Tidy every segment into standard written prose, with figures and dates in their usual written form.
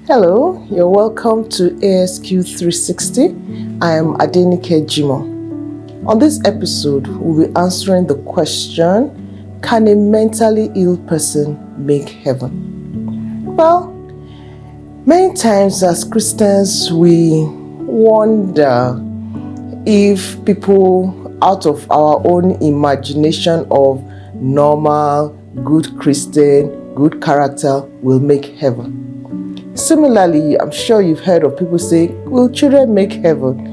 Hello, you're welcome to ASQ 360. I am Adenike Jimo. On this episode, we'll be answering the question, can a mentally ill person make heaven? Well, many times as Christians, we wonder if people out of our own imagination of normal, good Christian, good character will make heaven. Similarly, I'm sure you've heard of people say, will children make heaven?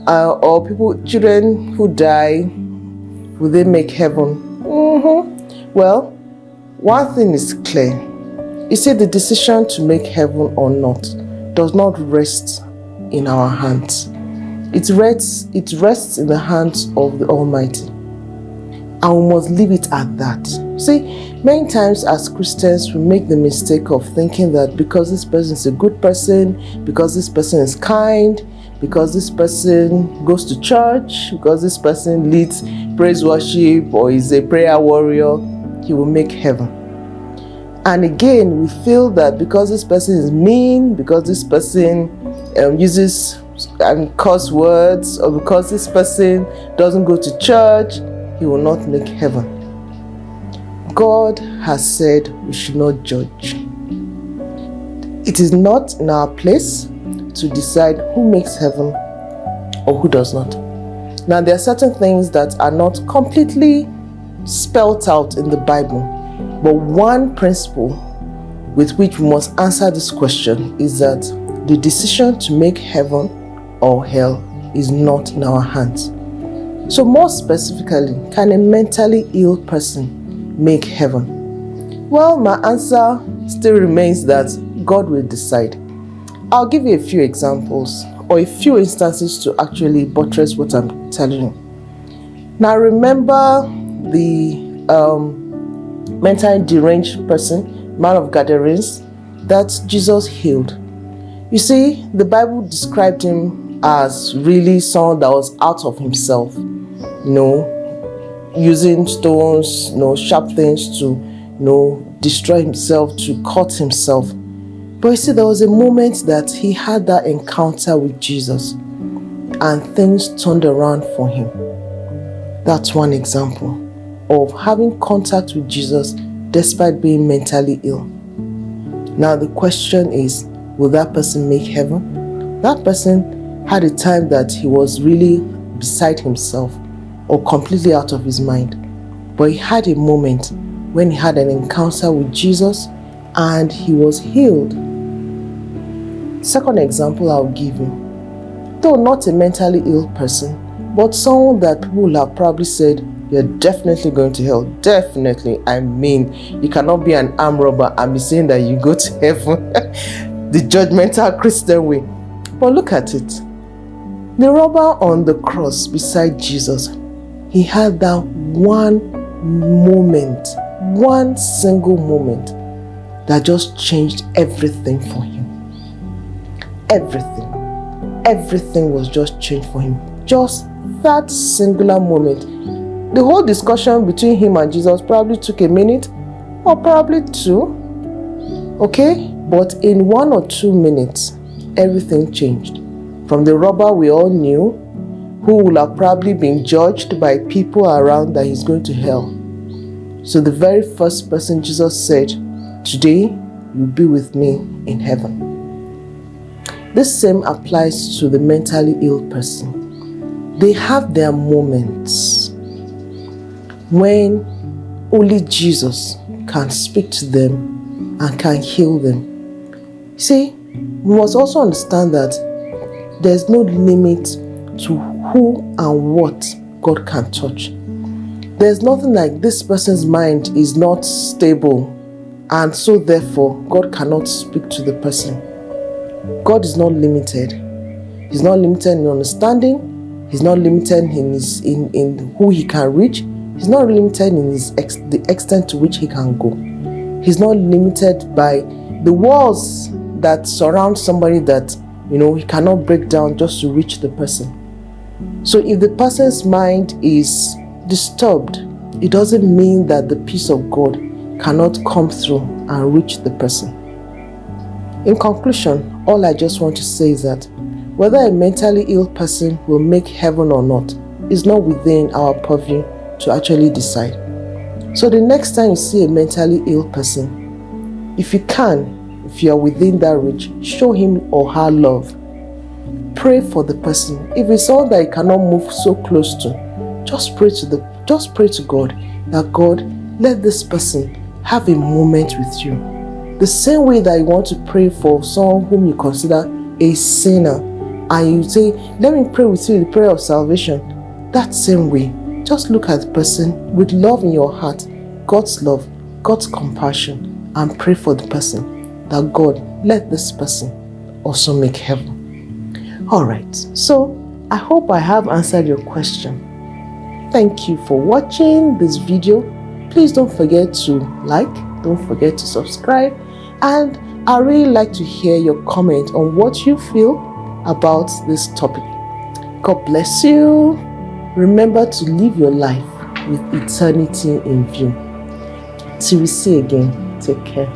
Or children who die, will they make heaven? Well, one thing is clear. You see, the decision to make heaven or not does not rest in our hands. It rests in the hands of the Almighty. And we must leave it at that. See, many times as Christians, we make the mistake of thinking that because this person is a good person, because this person is kind, because this person goes to church, because this person leads praise worship or is a prayer warrior, he will make heaven. And again, we feel that because this person is mean, because this person uses curse words, or because this person doesn't go to church, he will not make heaven. God has said we should not judge. It is not in our place to decide who makes heaven or who does not. Now, there are certain things that are not completely spelt out in the Bible, but one principle with which we must answer this question is that the decision to make heaven or hell is not in our hands. So more specifically, can a mentally ill person make heaven? Well, my answer still remains that God will decide. I'll give you a few examples or a few instances to actually buttress what I'm telling you. Now remember the mentally deranged person, man of Gadarenes, that Jesus healed. You see, the Bible described him as really someone that was out of himself. Using stones, sharp things to, destroy himself, to cut himself. But you see, there was a moment that he had that encounter with Jesus and things turned around for him. That's one example of having contact with Jesus despite being mentally ill. Now the question is, will that person make heaven? That person had a time that he was really beside himself or completely out of his mind. But he had a moment when he had an encounter with Jesus and he was healed. Second example I'll give you. Though not a mentally ill person, but someone that people will have probably said, you're definitely going to hell. Definitely. I mean, you cannot be an armed robber and be saying that you go to heaven the judgmental Christian way. But look at it. The robber on the cross beside Jesus, he had that one moment, one single moment that just changed everything for him. Everything was just changed for him. Just that singular moment. The whole discussion between him and Jesus probably took a minute or probably two. Okay? But in 1 or 2 minutes, everything changed. From the robber we all knew, who will have probably been judged by people around that he's going to hell. So the very first person Jesus said, today you'll be with me in heaven. This same applies to the mentally ill person. They have their moments when only Jesus can speak to them and can heal them. See, we must also understand that there's no limit to who and what God can touch. There's nothing like this person's mind is not stable and so therefore God cannot speak to the person. God is not limited. He's not limited in understanding. He's not limited in who he can reach. He's not limited in the extent to which he can go. He's not limited by the walls that surround somebody that he cannot break down just to reach the person. So if the person's mind is disturbed, it doesn't mean that the peace of God cannot come through and reach the person. In conclusion, all I just want to say is that whether a mentally ill person will make heaven or not is not within our purview to actually decide. So the next time you see a mentally ill person, if you are within that reach, show him or her love. Pray for the person. If it's someone that you cannot move so close to, just pray to God that God, let this person have a moment with you. The same way that you want to pray for someone whom you consider a sinner, and you say, let me pray with you the prayer of salvation. That same way, just look at the person with love in your heart, God's love, God's compassion, and pray for the person that God, let this person also make heaven. Alright, so I hope I have answered your question. Thank you for watching this video. Please don't forget to like, don't forget to subscribe, and I really like to hear your comment on what you feel about this topic. God bless you. Remember to live your life with eternity in view. Till we see again, take care.